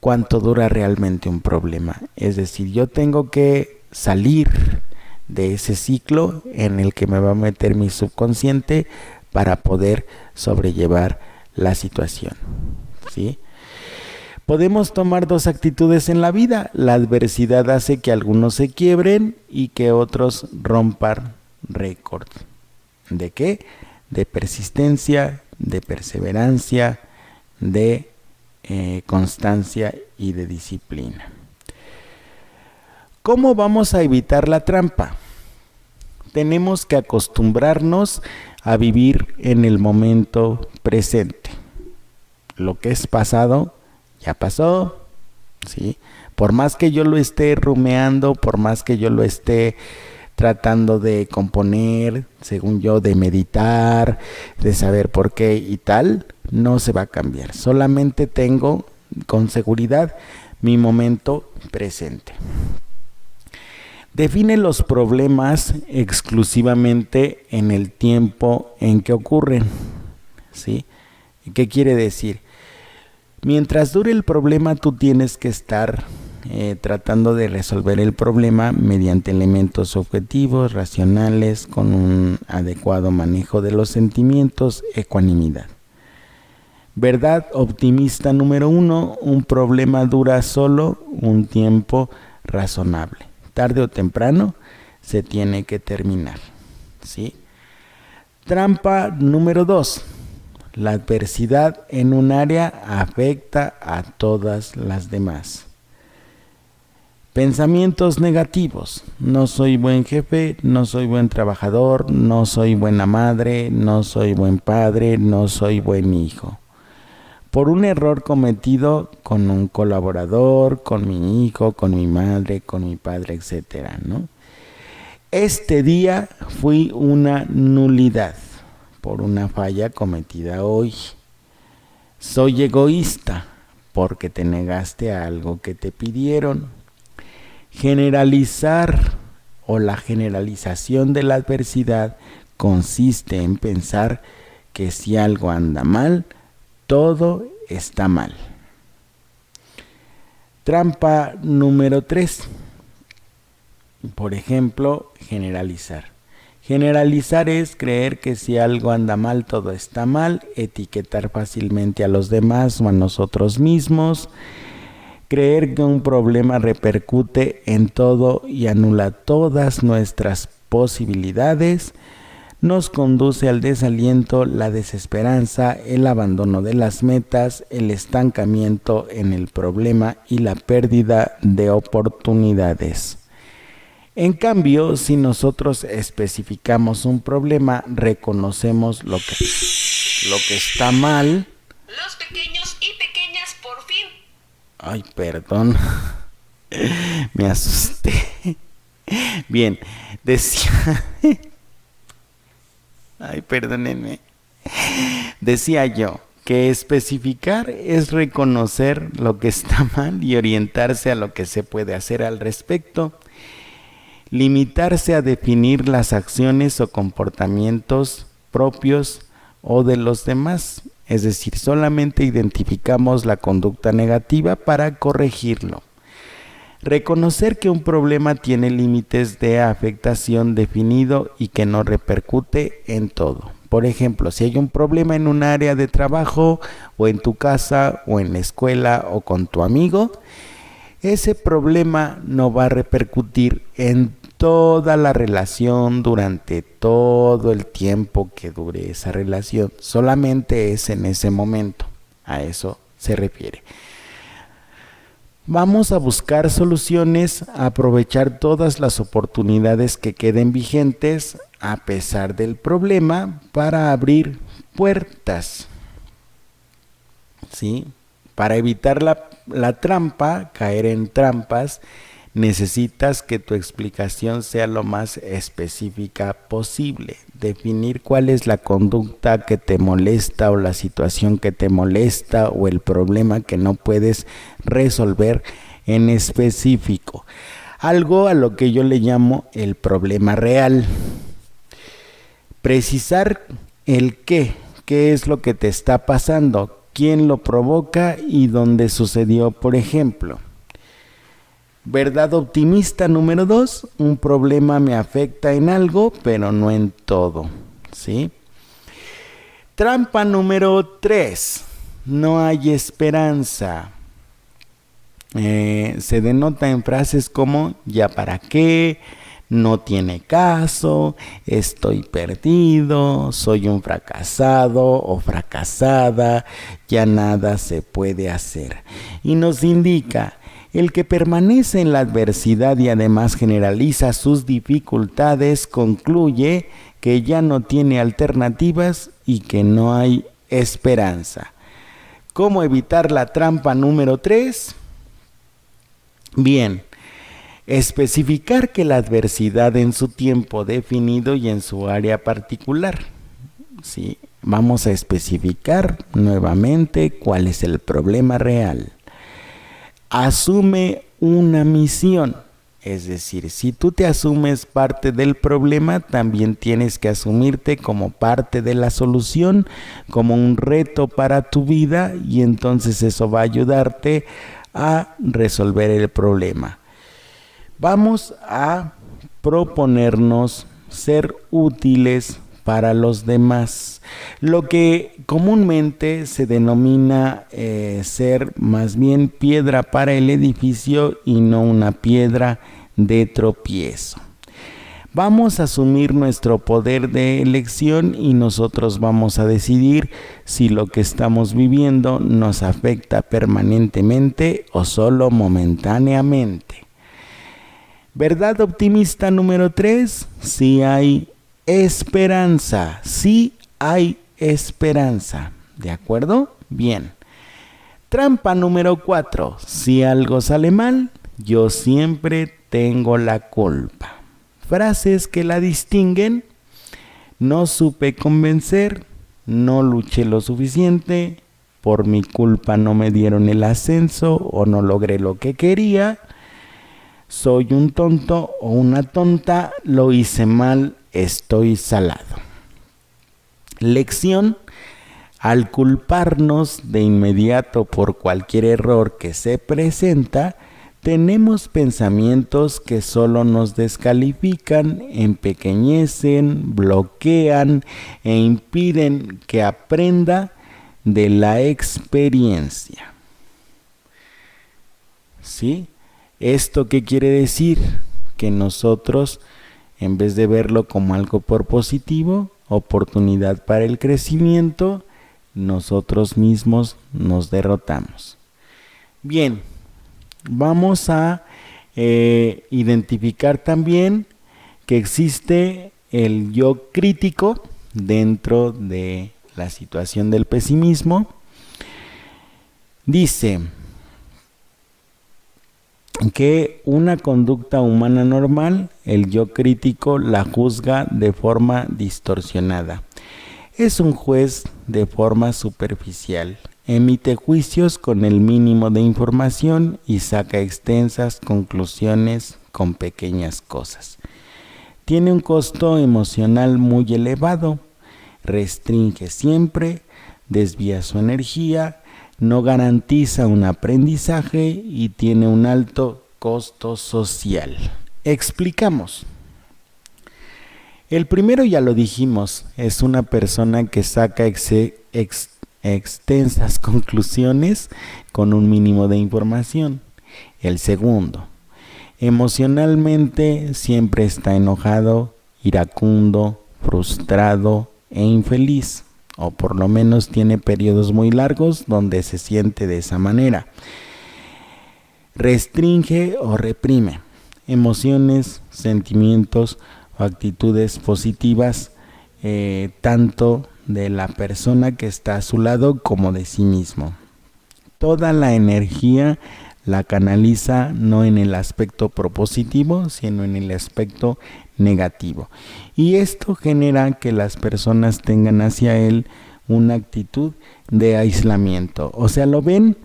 ¿Cuánto dura realmente un problema? Es decir, yo tengo que salir de ese ciclo en el que me va a meter mi subconsciente para poder sobrellevar la situación, ¿sí? Podemos tomar dos actitudes en la vida. La adversidad hace que algunos se quiebren y que otros rompan récord. ¿De qué? De persistencia, de perseverancia, de constancia y de disciplina. ¿Cómo vamos a evitar la trampa? Tenemos que acostumbrarnos a vivir en el momento presente. Lo que es pasado, ya pasó, ¿sí? Por más que yo lo esté rumeando, por más que yo lo esté tratando de componer, según yo, de meditar, de saber por qué y tal, no se va a cambiar. Solamente tengo con seguridad mi momento presente. Define los problemas exclusivamente en el tiempo en que ocurren, ¿sí? ¿Qué quiere decir? Mientras dure el problema, tú tienes que estar tratando de resolver el problema mediante elementos objetivos, racionales, con un adecuado manejo de los sentimientos, ecuanimidad. Verdad optimista número 1, un problema dura solo un tiempo razonable. Tarde o temprano se tiene que terminar, ¿sí? Trampa número 2. La adversidad en un área afecta a todas las demás. Pensamientos negativos. No soy buen jefe, no soy buen trabajador, no soy buena madre, no soy buen padre, no soy buen hijo. Por un error cometido con un colaborador, con mi hijo, con mi madre, con mi padre, etcétera, ¿no? Este día fui una nulidad por una falla cometida hoy. Soy egoísta porque te negaste a algo que te pidieron. Generalizar o la generalización de la adversidad consiste en pensar que si algo anda mal, todo está mal. Trampa número 3. Por ejemplo, generalizar. Generalizar es creer que si algo anda mal, todo está mal, etiquetar fácilmente a los demás o a nosotros mismos, creer que un problema repercute en todo y anula todas nuestras posibilidades, nos conduce al desaliento, la desesperanza, el abandono de las metas, el estancamiento en el problema y la pérdida de oportunidades. En cambio, si nosotros especificamos un problema, reconocemos lo que está mal. Los pequeños y pequeñas por fin. Ay, perdón. Me asusté. Bien, decía... Ay, perdónenme. Decía yo que especificar es reconocer lo que está mal y orientarse a lo que se puede hacer al respecto. Limitarse a definir las acciones o comportamientos propios o de los demás. Es decir, solamente identificamos la conducta negativa para corregirlo. Reconocer que un problema tiene límites de afectación definido y que no repercute en todo. Por ejemplo, si hay un problema en un área de trabajo o en tu casa o en la escuela o con tu amigo, ese problema no va a repercutir en toda la relación durante todo el tiempo que dure esa relación. Solamente es en ese momento. A eso se refiere. Vamos a buscar soluciones, a aprovechar todas las oportunidades que queden vigentes a pesar del problema para abrir puertas, ¿sí? Para evitar la trampa, caer en trampas, necesitas que tu explicación sea lo más específica posible. Definir cuál es la conducta que te molesta o la situación que te molesta o el problema que no puedes resolver en específico. Algo a lo que yo le llamo el problema real. Precisar el qué es lo que te está pasando, quién lo provoca y dónde sucedió, por ejemplo. Verdad optimista número 2, un problema me afecta en algo, pero no en todo, ¿sí? Trampa número 3. No hay esperanza. Se denota en frases como ya para qué, no tiene caso, estoy perdido, soy un fracasado o fracasada, ya nada se puede hacer. Y nos indica, el que permanece en la adversidad y además generaliza sus dificultades concluye que ya no tiene alternativas y que no hay esperanza. ¿Cómo evitar la trampa número 3? Bien, especificar que la adversidad en su tiempo definido y en su área particular. Sí, vamos a especificar nuevamente cuál es el problema real. Asume una misión, es decir, si tú te asumes parte del problema, también tienes que asumirte como parte de la solución, como un reto para tu vida, y entonces eso va a ayudarte a resolver el problema. Vamos a proponernos ser útiles para los demás, lo que comúnmente se denomina ser más bien piedra para el edificio y no una piedra de tropiezo. Vamos a asumir nuestro poder de elección y nosotros vamos a decidir si lo que estamos viviendo nos afecta permanentemente o solo momentáneamente. Verdad optimista número 3, sí hay esperanza, sí hay esperanza. ¿De acuerdo? Bien. Trampa número 4, si algo sale mal, yo siempre tengo la culpa. Frases que la distinguen: no supe convencer, no luché lo suficiente, por mi culpa no me dieron el ascenso o no logré lo que quería, soy un tonto o una tonta, lo hice mal, estoy salado. Lección: al culparnos de inmediato por cualquier error que se presenta, tenemos pensamientos que solo nos descalifican, empequeñecen, bloquean e impiden que aprenda de la experiencia. ¿Sí? ¿Esto qué quiere decir? Que nosotros, en vez de verlo como algo por positivo, oportunidad para el crecimiento, nosotros mismos nos derrotamos. Bien, vamos a identificar también que existe el yo crítico dentro de la situación del pesimismo. Dice que una conducta humana normal, el yo crítico la juzga de forma distorsionada. Es un juez de forma superficial. Emite juicios con el mínimo de información y saca extensas conclusiones con pequeñas cosas. Tiene un costo emocional muy elevado, restringe siempre, desvía su energía, no garantiza un aprendizaje y tiene un alto costo social. Explicamos. El primero ya lo dijimos, es una persona que saca extensas conclusiones con un mínimo de información. El segundo, emocionalmente siempre está enojado, iracundo, frustrado e infeliz, o por lo menos tiene periodos muy largos donde se siente de esa manera. Restringe o reprime emociones, sentimientos o actitudes positivas, tanto de la persona que está a su lado como de sí mismo. Toda la energía la canaliza no en el aspecto propositivo, sino en el aspecto negativo. Y esto genera que las personas tengan hacia él una actitud de aislamiento. O sea, lo ven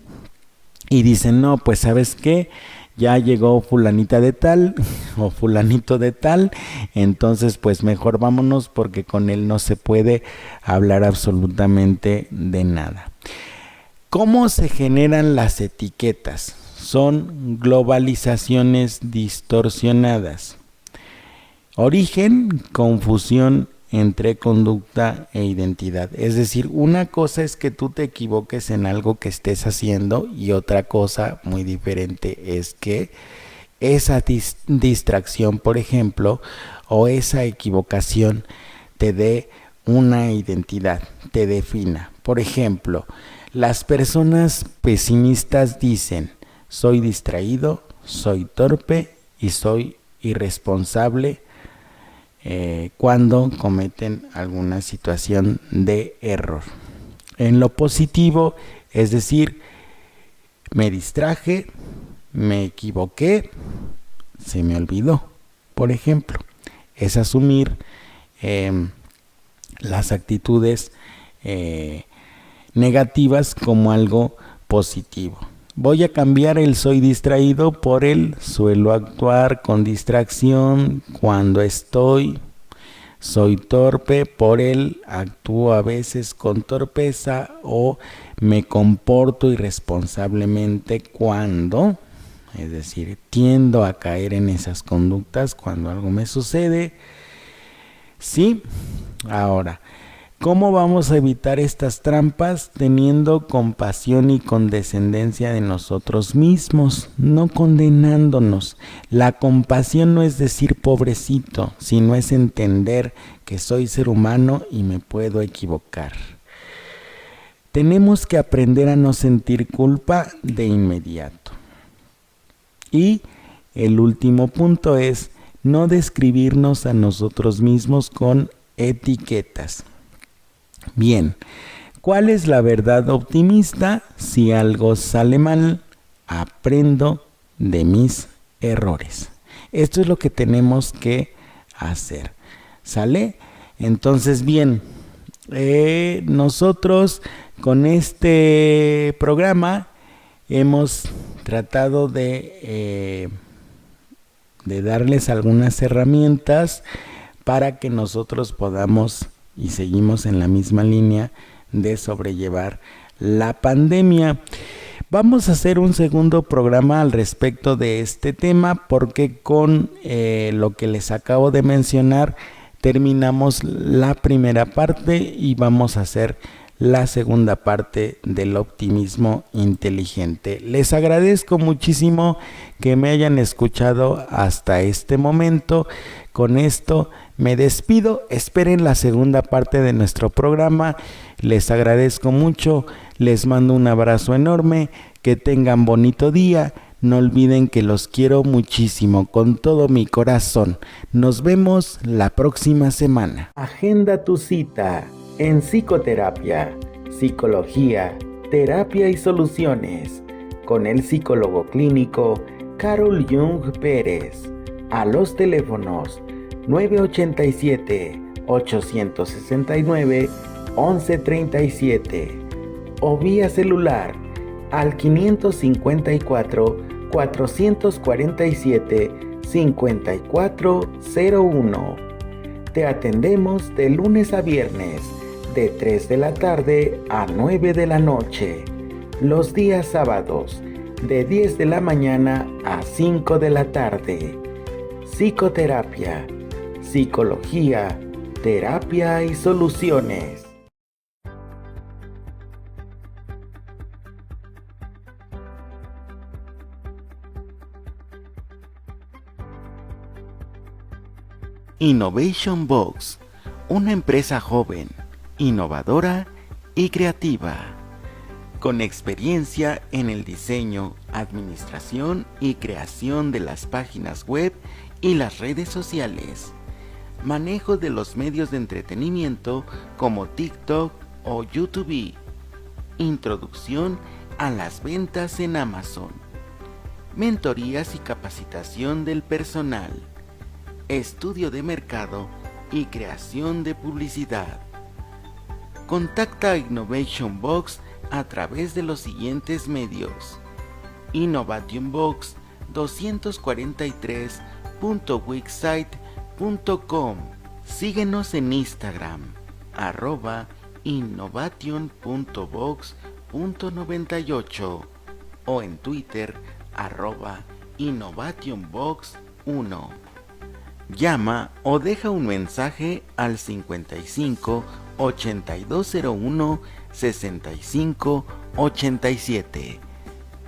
y dicen, no, pues ¿sabes qué? Ya llegó fulanita de tal o fulanito de tal, entonces pues mejor vámonos porque con él no se puede hablar absolutamente de nada. ¿Cómo se generan las etiquetas? Son globalizaciones distorsionadas. Origen, confusión entre conducta e identidad. Es decir, una cosa es que tú te equivoques en algo que estés haciendo y otra cosa muy diferente es que esa distracción, por ejemplo, o esa equivocación te dé una identidad, te defina. Por ejemplo, las personas pesimistas dicen, soy distraído, soy torpe y soy irresponsable cuando cometen alguna situación de error. En lo positivo, es decir, me distraje, me equivoqué, se me olvidó. Por ejemplo, es asumir las actitudes negativas como algo positivo. Voy a cambiar el soy distraído por el suelo actuar con distracción cuando estoy. Soy torpe por el actúo a veces con torpeza o me comporto irresponsablemente cuando, es decir, tiendo a caer en esas conductas cuando algo me sucede. Sí, ahora, ¿cómo vamos a evitar estas trampas? Teniendo compasión y condescendencia de nosotros mismos, no condenándonos. La compasión no es decir pobrecito, sino es entender que soy ser humano y me puedo equivocar. Tenemos que aprender a no sentir culpa de inmediato. Y el último punto es no describirnos a nosotros mismos con etiquetas. Bien, ¿cuál es la verdad optimista? Si algo sale mal, aprendo de mis errores. Esto es lo que tenemos que hacer. ¿Sale? Entonces, bien, nosotros con este programa hemos tratado de darles algunas herramientas para que nosotros podamos, y seguimos en la misma línea, de sobrellevar la pandemia. Vamos a hacer un segundo programa al respecto de este tema porque con lo que les acabo de mencionar terminamos la primera parte y vamos a hacer la segunda parte del optimismo inteligente. Les agradezco muchísimo que me hayan escuchado hasta este momento. Con esto me despido. Esperen la segunda parte de nuestro programa. Les agradezco mucho. Les mando un abrazo enorme. Que tengan bonito día. No olviden que los quiero muchísimo con todo mi corazón. Nos vemos la próxima semana. Agenda tu cita en psicoterapia, psicología, terapia y soluciones con el psicólogo clínico Carol Jung Pérez a los teléfonos 987-869-1137 o vía celular al 554-447-5401. Te atendemos de lunes a viernes de 3 de la tarde a 9 de la noche. Los días sábados de 10 de la mañana a 5 de la tarde. Psicoterapia, psicología, terapia y soluciones. Innovation Box, una empresa joven, innovadora y creativa, con experiencia en el diseño, administración y creación de las páginas web y las redes sociales, manejo de los medios de entretenimiento como TikTok o YouTube, introducción a las ventas en Amazon, mentorías y capacitación del personal, estudio de mercado y creación de publicidad. Contacta a Innovation Box a través de los siguientes medios: innovation243.wixsite.com. Síguenos en Instagram @innovation.box.98 o en Twitter @innovationbox1. Llama o deja un mensaje al 55 8201 65 87.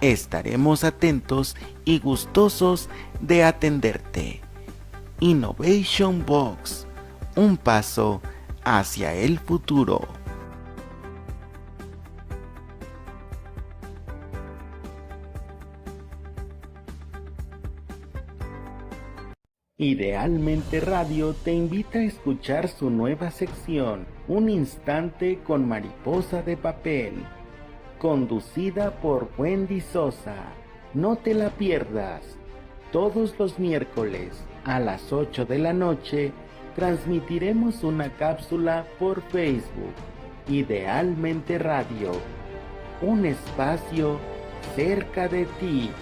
Estaremos atentos y gustosos de atenderte. Innovation Box, un paso hacia el futuro. Idealmente Radio te invita a escuchar su nueva sección, Un Instante con Mariposa de Papel, conducida por Wendy Sosa. No te la pierdas. Todos los miércoles a las 8 de la noche transmitiremos una cápsula por Facebook. Idealmente Radio, un espacio cerca de ti.